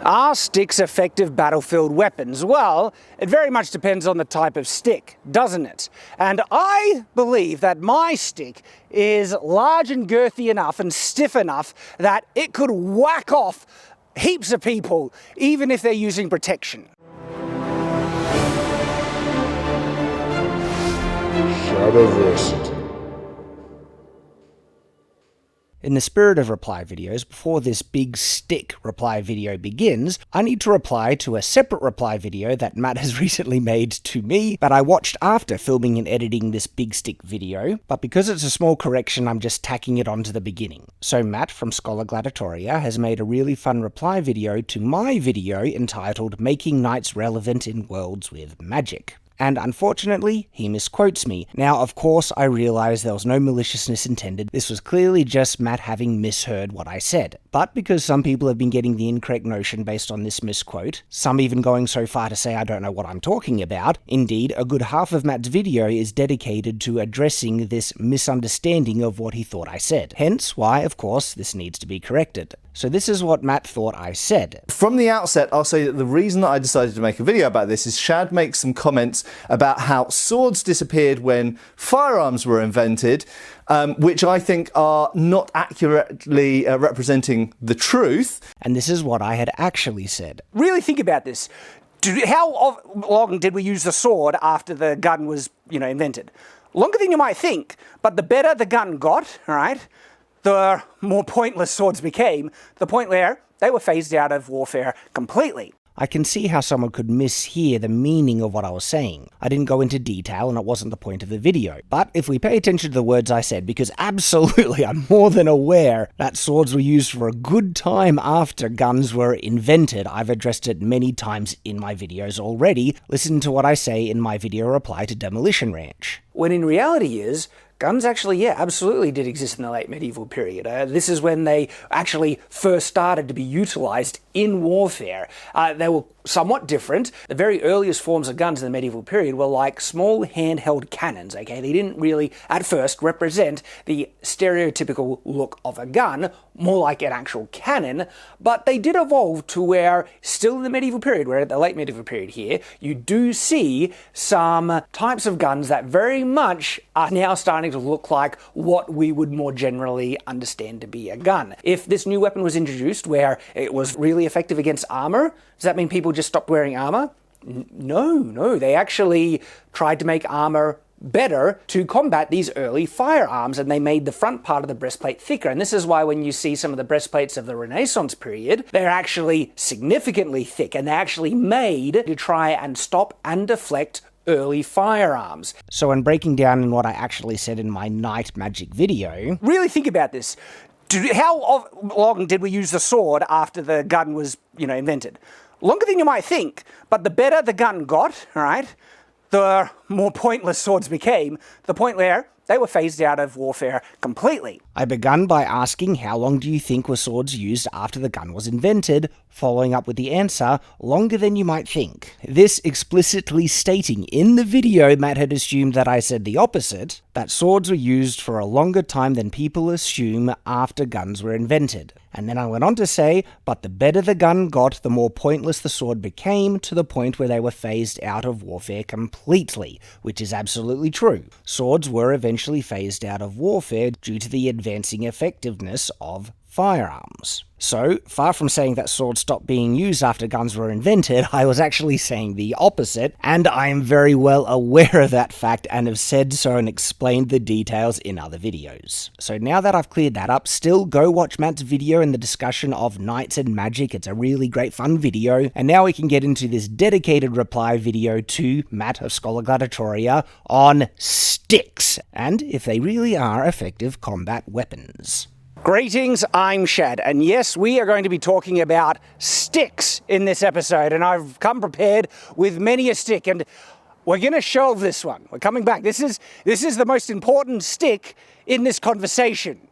Are sticks effective battlefield weapons? Well, it very much depends on the type of stick, doesn't it? And I believe that my stick is large and girthy enough and stiff enough that it could whack off heaps of people, even if they're using protection. Shadowversity. In the spirit of reply videos, before this big stick reply video begins, I need to reply to a separate reply video that Matt has recently made to me, that I watched after filming and editing this big stick video, but because it's a small correction, I'm just tacking it onto the beginning. So Matt from Scholagladiatoria has made a really fun reply video to my video entitled Making Knights Relevant in Worlds with Magic. And unfortunately, he misquotes me. Now, of course, I realize there was no maliciousness intended. This was clearly just Matt having misheard what I said. But because some people have been getting the incorrect notion based on this misquote, some even going so far to say I don't know what I'm talking about, indeed, a good half of Matt's video is dedicated to addressing this misunderstanding of what he thought I said. Hence why, of course, this needs to be corrected. So this is what Matt thought I said. From the outset, I'll say that the reason that I decided to make a video about this is Shad makes some comments about how swords disappeared when firearms were invented, which I think are not accurately representing the truth. And this is what I had actually said. Really think about this. How long did we use the sword after the gun was, invented? Longer than you might think, but the better the gun got, all right, the more pointless swords became, the point where they were phased out of warfare completely. I can see how someone could mishear the meaning of what I was saying. I didn't go into detail and it wasn't the point of the video. But if we pay attention to the words I said, because absolutely I'm more than aware that swords were used for a good time after guns were invented. I've addressed it many times in my videos already. Listen to what I say in my video reply to Demolition Ranch. When in reality is, guns actually, absolutely did exist in the late medieval period. This is when they actually first started to be utilized in warfare. They were somewhat different. The very earliest forms of guns in the medieval period were like small handheld cannons, okay? They didn't really, at first, represent the stereotypical look of a gun, more like an actual cannon, but they did evolve to where, still in the medieval period, we're at the late medieval period here, you do see some types of guns that very much are now starting to look like what we would more generally understand to be a gun. If this new weapon was introduced where it was really effective against armor, does that mean people just stopped wearing armor? No, they actually tried to make armor better to combat these early firearms, and they made the front part of the breastplate thicker. And this is why when you see some of the breastplates of the Renaissance period, they're actually significantly thick, and they're actually made to try and stop and deflect early firearms. So when breaking down in what I actually said in my Night Magic video, really think about this. How long did we use the sword after the gun was, invented? Longer than you might think, but the better the gun got, all right, the more pointless swords became, the point where they were phased out of warfare completely. I begun by asking how long do you think were swords used after the gun was invented, following up with the answer, longer than you might think. This explicitly stating in the video Matt had assumed that I said the opposite, that swords were used for a longer time than people assume after guns were invented. And then I went on to say, but the better the gun got, the more pointless the sword became, to the point where they were phased out of warfare completely, which is absolutely true. Swords were eventually phased out of warfare due to the advancing effectiveness of firearms. So, far from saying that swords stopped being used after guns were invented, I was actually saying the opposite, and I am very well aware of that fact and have said so and explained the details in other videos. So now that I've cleared that up, still go watch Matt's video in the discussion of Knights and Magic. It's a really great fun video, and now we can get into this dedicated reply video to Matt of Scholagladiatoria on sticks, and if they really are effective combat weapons. Greetings, I'm Shad, and yes, we are going to be talking about sticks in this episode, and I've come prepared with many a stick, and we're going to shelve this one. We're coming back. This is the most important stick in this conversation.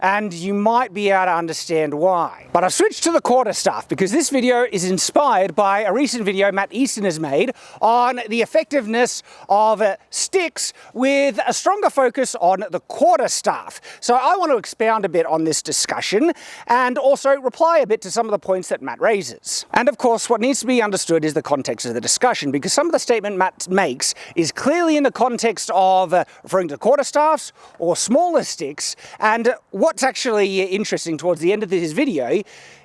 and you might be able to understand why. But I've switched to the quarterstaff because this video is inspired by a recent video Matt Easton has made on the effectiveness of sticks with a stronger focus on the quarterstaff. So I want to expound a bit on this discussion and also reply a bit to some of the points that Matt raises. And of course, what needs to be understood is the context of the discussion, because some of the statement Matt makes is clearly in the context of referring to quarterstaffs or smaller sticks. And what's actually interesting towards the end of his video,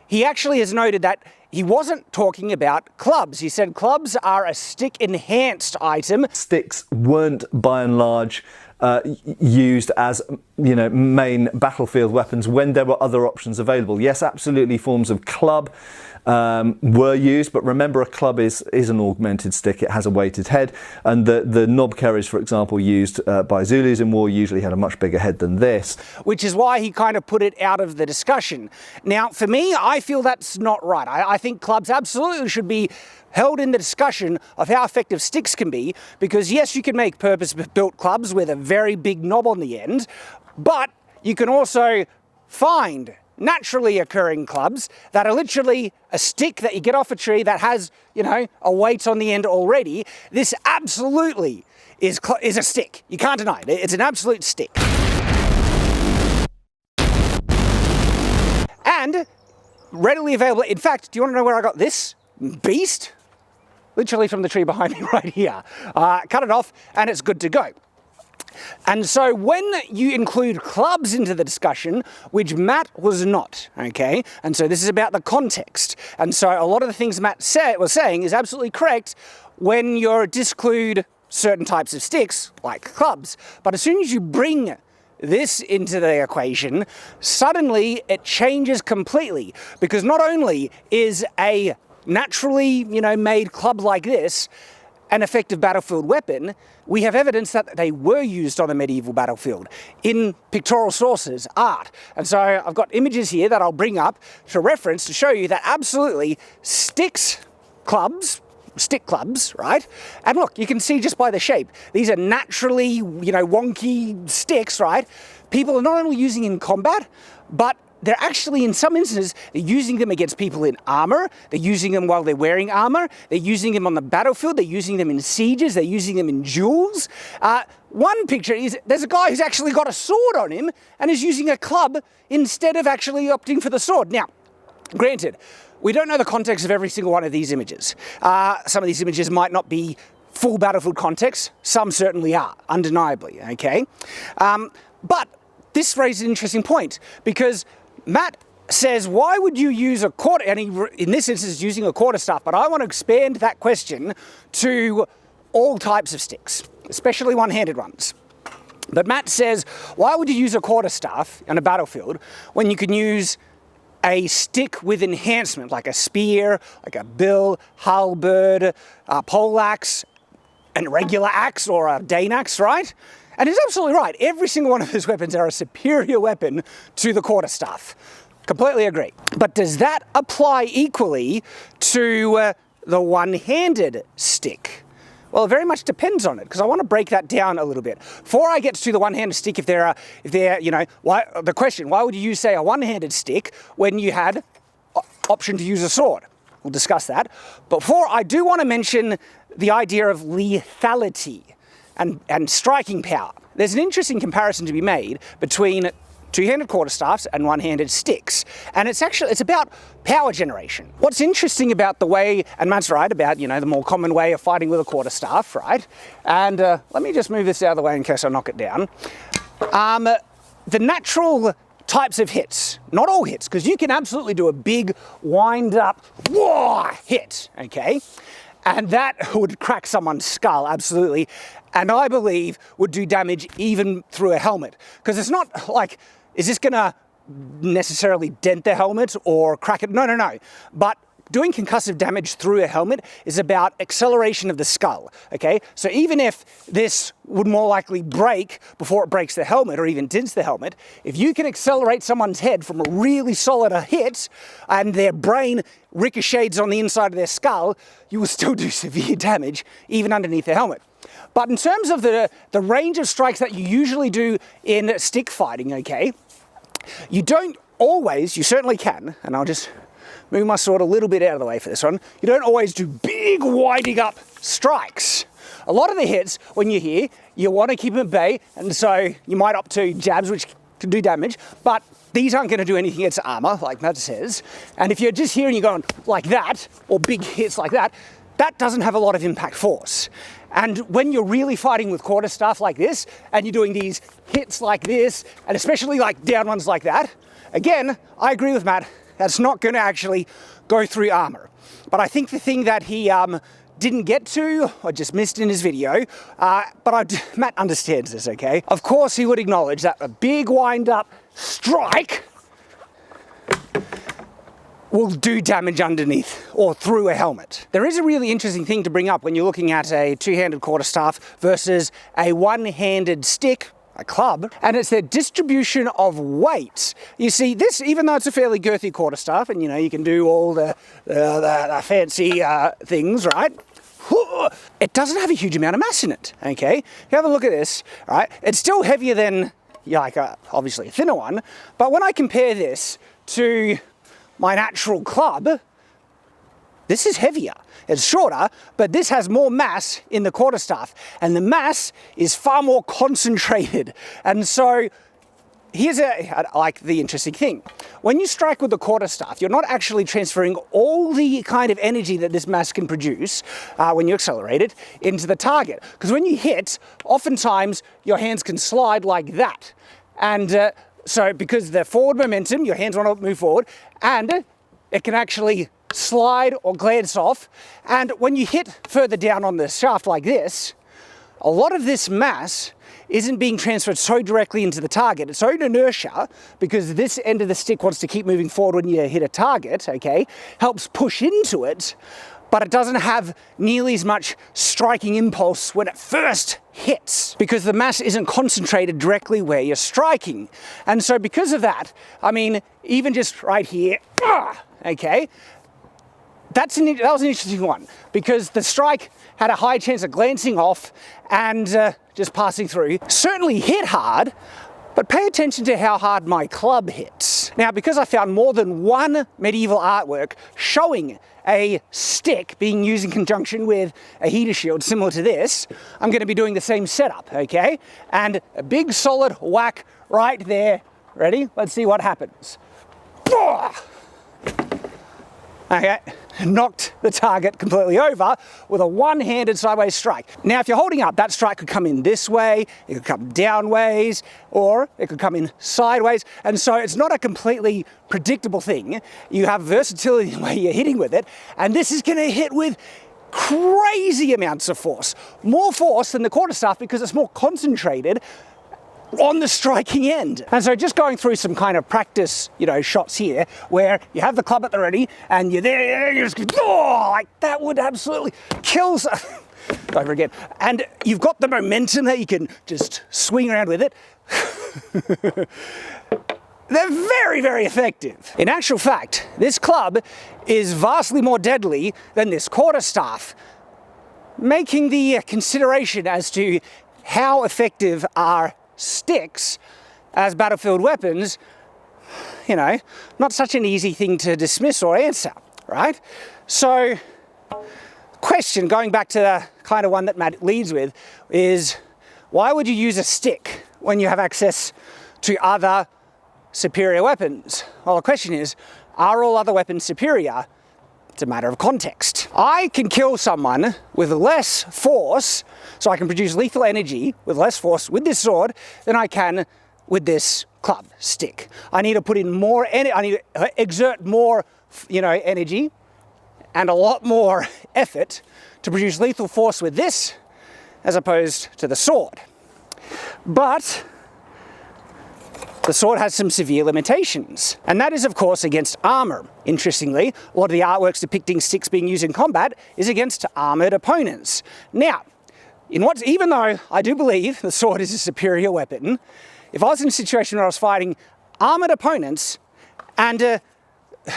he actually has noted that he wasn't talking about clubs. He said clubs are a stick-enhanced item. Sticks weren't, by and large, used as, main battlefield weapons when there were other options available. Yes, absolutely, forms of club were used, but remember, a club is an augmented stick. It has a weighted head, and the knob carriers, for example, used by Zulus in war usually had a much bigger head than this. Which is why he kind of put it out of the discussion. Now, for me, I feel that's not right. I think clubs absolutely should be held in the discussion of how effective sticks can be, because yes, you can make purpose-built clubs with a very big knob on the end, but you can also find naturally occurring clubs that are literally a stick that you get off a tree that has, a weight on the end already. This absolutely is a stick. You can't deny it. It's an absolute stick. And readily available. In fact, do you want to know where I got this beast? Literally from the tree behind me right here. Cut it off and it's good to go. And so when you include clubs into the discussion, which Matt was not, okay? And so this is about the context. And so a lot of the things Matt was saying is absolutely correct when you disclude certain types of sticks, like clubs. But as soon as you bring this into the equation, suddenly it changes completely. Because not only is a naturally, made club like this an effective battlefield weapon, we have evidence that they were used on the medieval battlefield in pictorial sources, art. And so I've got images here that I'll bring up to reference to show you that absolutely stick clubs, right? And look, you can see just by the shape, these are naturally, wonky sticks, right? People are not only using in combat, but they're actually, in some instances, they're using them against people in armor. They're using them while they're wearing armor. They're using them on the battlefield. They're using them in sieges. They're using them in duels. One picture is there's a guy who's actually got a sword on him and is using a club instead of actually opting for the sword. Now, granted, we don't know the context of every single one of these images. Some of these images might not be full battlefield context. Some certainly are, undeniably, okay? But this raises an interesting point, because Matt says, why would you use a quarter, and he, in this instance, is using a quarterstaff, but I want to expand that question to all types of sticks, especially one-handed ones. But Matt says, why would you use a quarterstaff on a battlefield when you can use a stick with enhancement, like a spear, like a bill, halberd, a poleaxe, an regular axe, or a Dane axe, right? And he's absolutely right. Every single one of those weapons are a superior weapon to the quarterstaff. Completely agree. But does that apply equally to the one-handed stick? Well, it very much depends on it, because I want to break that down a little bit. Before I get to the one-handed stick, the question, why would you use, say, a one-handed stick when you had option to use a sword? We'll discuss that. But before, I do want to mention the idea of lethality and striking power. There's an interesting comparison to be made between two-handed quarterstaffs and one-handed sticks. And it's about power generation. What's interesting about the way, and Matt's right about, the more common way of fighting with a quarterstaff, right? And let me just move this out of the way in case I knock it down. The natural types of hits, not all hits, because you can absolutely do a big wind-up hit, okay? And that would crack someone's skull, absolutely. And I believe would do damage even through a helmet. Because it's not like, is this gonna necessarily dent the helmet or crack it? No. But doing concussive damage through a helmet is about acceleration of the skull, okay? So even if this would more likely break before it breaks the helmet or even dents the helmet, if you can accelerate someone's head from a really solid hit and their brain ricochets on the inside of their skull, you will still do severe damage even underneath the helmet. But in terms of the range of strikes that you usually do in stick fighting, okay, You don't always, you certainly can, and I'll just move my sword a little bit out of the way for this one, you don't always do big winding up strikes. A lot of the hits, when you're here, you want to keep them at bay, and so you might opt to jabs, which can do damage, but these aren't going to do anything against armor, like Matt says. And if you're just here and you're going like that, or big hits like that, that doesn't have a lot of impact force. And when you're really fighting with quarterstaff like this, and you're doing these hits like this, and especially like down ones like that, again, I agree with Matt, that's not going to actually go through armor. But I think the thing that he didn't get to, or just missed in his video, Matt understands this, okay? Of course he would acknowledge that a big wind-up strike will do damage underneath or through a helmet. There is a really interesting thing to bring up when you're looking at a two-handed quarterstaff versus a one-handed stick, a club, and it's their distribution of weight. You see, this, even though it's a fairly girthy quarterstaff, and you know, you can do all the fancy things, right? It doesn't have a huge amount of mass in it, okay? If you have a look at this, right? It's still heavier than, like, obviously a thinner one, but when I compare this to my natural club, this is heavier. It's shorter, but this has more mass in the quarterstaff, and the mass is far more concentrated. And so here's like the interesting thing. When you strike with the quarterstaff, you're not actually transferring all the kind of energy that this mass can produce when you accelerate it into the target. Because when you hit, oftentimes your hands can slide like that. And so because the forward momentum, your hands want to move forward, and it can actually slide or glance off. And when you hit further down on the shaft like this, a lot of this mass isn't being transferred so directly into the target. Its own inertia, because this end of the stick wants to keep moving forward when you hit a target, okay, helps push into it, but it doesn't have nearly as much striking impulse when it first hits, because the mass isn't concentrated directly where you're striking. And so because of that, I mean, even just right here, okay, that was an interesting one, because the strike had a high chance of glancing off and just passing through. Certainly hit hard, but pay attention to how hard my club hits. Now, because I found more than one medieval artwork showing a stick being used in conjunction with a heater shield similar to this, I'm going to be doing the same setup, okay? And a big solid whack right there. Ready? Let's see what happens. Okay, knocked the target completely over with a one-handed sideways strike. Now, if you're holding up, that strike could come in this way, it could come down ways, or it could come in sideways. And so it's not a completely predictable thing. You have versatility in the way you're hitting with it, and this is going to hit with crazy amounts of force. More force than the quarterstaff because it's more concentrated on the striking end. And so just going through some kind of practice, you know, shots here where you have the club at the ready and you're there, you're just, like that would absolutely kill over again. And you've got the momentum that you can just swing around with it. They're very, very effective. In actual fact, this club is vastly more deadly than this quarterstaff, making the consideration as to how effective are sticks as battlefield weapons, you know, not such an easy thing to dismiss or answer, right? So, question, going back to the kind of one that Matt leads with, is why would you use a stick when you have access to other superior weapons? Well, the question is, are all other weapons superior? It's a matter of context. I can kill someone with less force, so I can produce lethal energy with less force with this sword than I can with this club stick. I need to put in more energy, I need to exert more, you know, energy and a lot more effort to produce lethal force with this as opposed to the sword. But the sword has some severe limitations, and that is, of course, against armor. Interestingly, a lot of the artworks depicting sticks being used in combat is against armored opponents. Now, even though I do believe the sword is a superior weapon, if I was in a situation where I was fighting armored opponents, and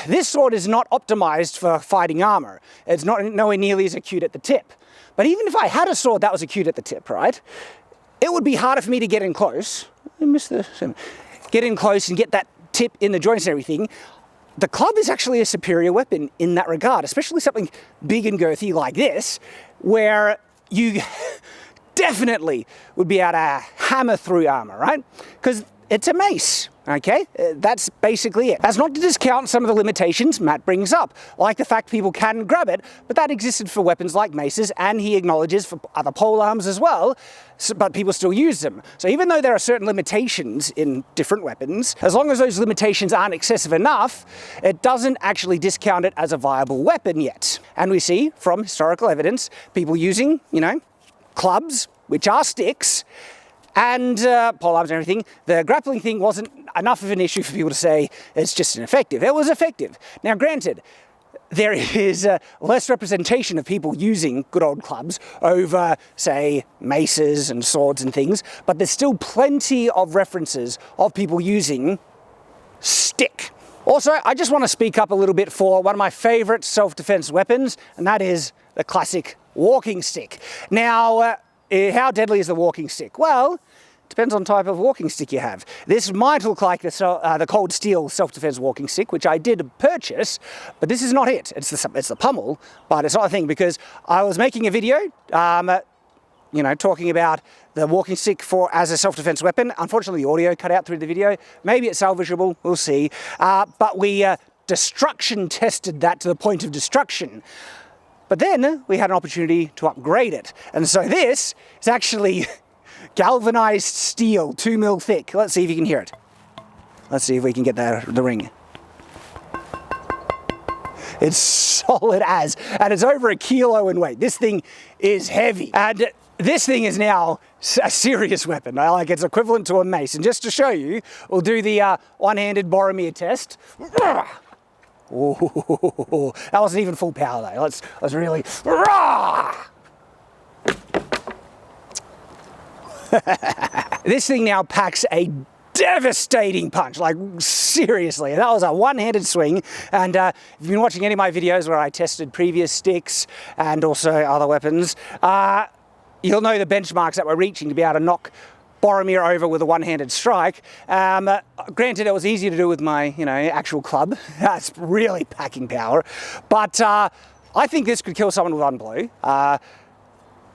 this sword is not optimized for fighting armor, it's not nowhere nearly as acute at the tip. But even if I had a sword that was acute at the tip, right, it would be harder for me to get in close. I missed the... Get in close and get that tip in the joints and everything, the club is actually a superior weapon in that regard, especially something big and girthy like this, where you definitely would be able to hammer through armor, right? Because it's a mace, okay? That's basically it. That's not to discount some of the limitations Matt brings up, like the fact people can grab it, but that existed for weapons like maces, and he acknowledges for other pole arms as well, but people still use them. So even though there are certain limitations in different weapons, as long as those limitations aren't excessive enough, it doesn't actually discount it as a viable weapon yet. And we see from historical evidence, people using, clubs, which are sticks, and pole arms and everything. The grappling thing wasn't enough of an issue for people to say it's just ineffective. It was effective. Now granted, there is less representation of people using good old clubs over, say, maces and swords and things, but there's still plenty of references of people using stick. Also, I just want to speak up a little bit for one of my favorite self-defense weapons, and that is the classic walking stick. Now, how deadly is the walking stick? Well, it depends on the type of walking stick you have. This might look like the cold steel self-defense walking stick, which I did purchase, but this is not it. It's the pummel, but it's not a thing, because I was making a video, talking about the walking stick as a self-defense weapon. Unfortunately, the audio cut out through the video. Maybe it's salvageable, we'll see. But we destruction tested that to the point of destruction. But then we had an opportunity to upgrade it. And so this is actually galvanized steel, 2 mil thick. Let's see if you can hear it. Let's see if we can get the ring. It's solid as, and it's over 1 kilo in weight. This thing is heavy. And this thing is now a serious weapon. Like, it's equivalent to a mace. And just to show you, we'll do the one-handed Boromir test. Ooh, that wasn't even full power though. Let's really. This thing now packs a devastating punch, like seriously. That was a one-handed swing. And if you've been watching any of my videos where I tested previous sticks and also other weapons, you'll know the benchmarks that we're reaching to be able to knock Boromir over with a one-handed strike. Granted, it was easy to do with my, actual club. That's really packing power. But I think this could kill someone with one blow.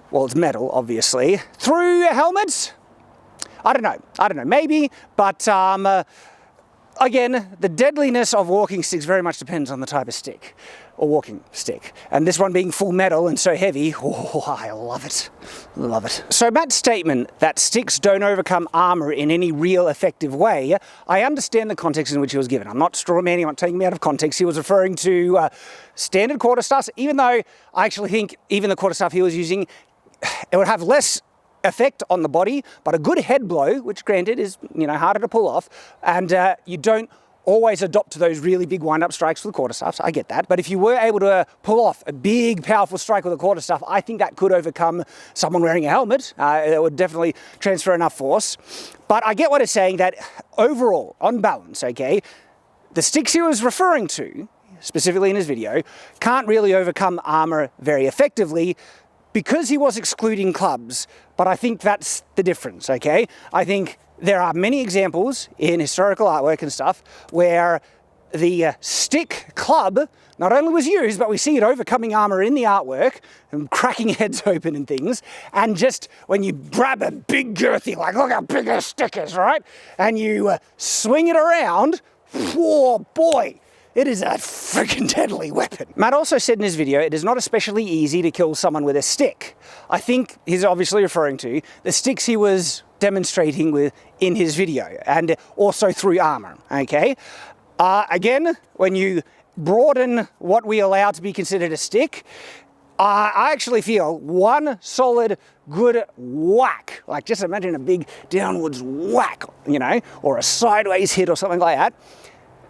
Well, it's metal, obviously. Through helmets? I don't know, maybe. But again, the deadliness of walking sticks very much depends on the type of stick, or walking stick. And this one being full metal and so heavy, I love it. Love it. So Matt's statement that sticks don't overcome armor in any real effective way, I understand the context in which he was given. I'm not straw manning, I'm not taking me out of context. He was referring to standard quarterstaffs, even though I actually think even the quarterstaff he was using, it would have less effect on the body, but a good head blow, which granted is, harder to pull off, and you don't always adopt to those really big wind-up strikes with the quarterstaffs. I get that. But if you were able to pull off a big, powerful strike with a quarterstaff, I think that could overcome someone wearing a helmet. It would definitely transfer enough force. But I get what it's saying, that overall, on balance, okay, the sticks he was referring to, specifically in his video, can't really overcome armor very effectively because he was excluding clubs. But I think that's the difference, okay? I think there are many examples in historical artwork and stuff where the stick club not only was used, but we see it overcoming armor in the artwork and cracking heads open and things. And just when you grab a big girthy, like look how big a stick is, right? And you swing it around, oh boy, it is a freaking deadly weapon. Matt also said in his video, it is not especially easy to kill someone with a stick. I think he's obviously referring to the sticks he was demonstrating with in his video, and also through armor, okay? Again, when you broaden what we allow to be considered a stick, I actually feel one solid good whack, like just imagine a big downwards whack, or a sideways hit or something like that,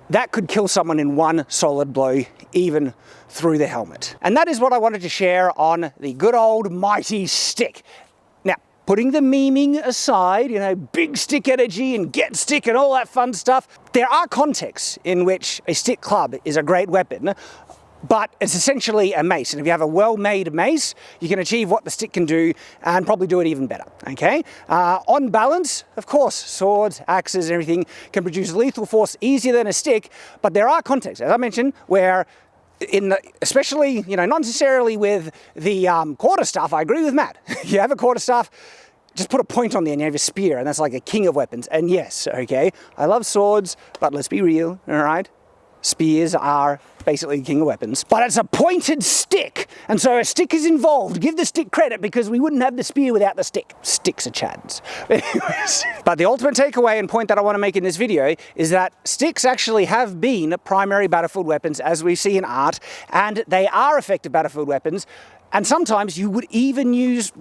that could kill someone in one solid blow, even through the helmet. And that is what I wanted to share on the good old mighty stick. Now, putting the memeing aside, big stick energy and get stick and all that fun stuff, there are contexts in which a stick club is a great weapon. but it's essentially a mace. And if you have a well-made mace, you can achieve what the stick can do and probably do it even better, okay? On balance, of course, swords, axes, everything can produce lethal force easier than a stick, but there are contexts, as I mentioned, where especially, not necessarily with the quarterstaff, I agree with Matt. You have a quarterstaff, just put a point on there and you have a spear, and that's like a king of weapons. And yes, okay, I love swords, but let's be real, all right? Spears are basically king of weapons, but it's a pointed stick, and so a stick is involved. Give the stick credit, because we wouldn't have the spear without the stick. Sticks are chads. Anyways, but the ultimate takeaway and point that I want to make in this video is that sticks actually have been primary battlefield weapons, as we see in art, and they are effective battlefield weapons. And sometimes you would even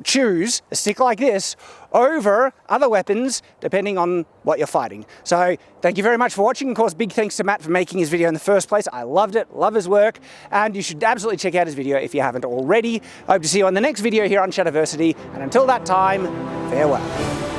choose a stick like this over other weapons, depending on what you're fighting. So thank you very much for watching. Of course, big thanks to Matt for making his video in the first place. I loved it, love his work, and you should absolutely check out his video if you haven't already. I hope to see you on the next video here on Shadiversity, and until that time, farewell.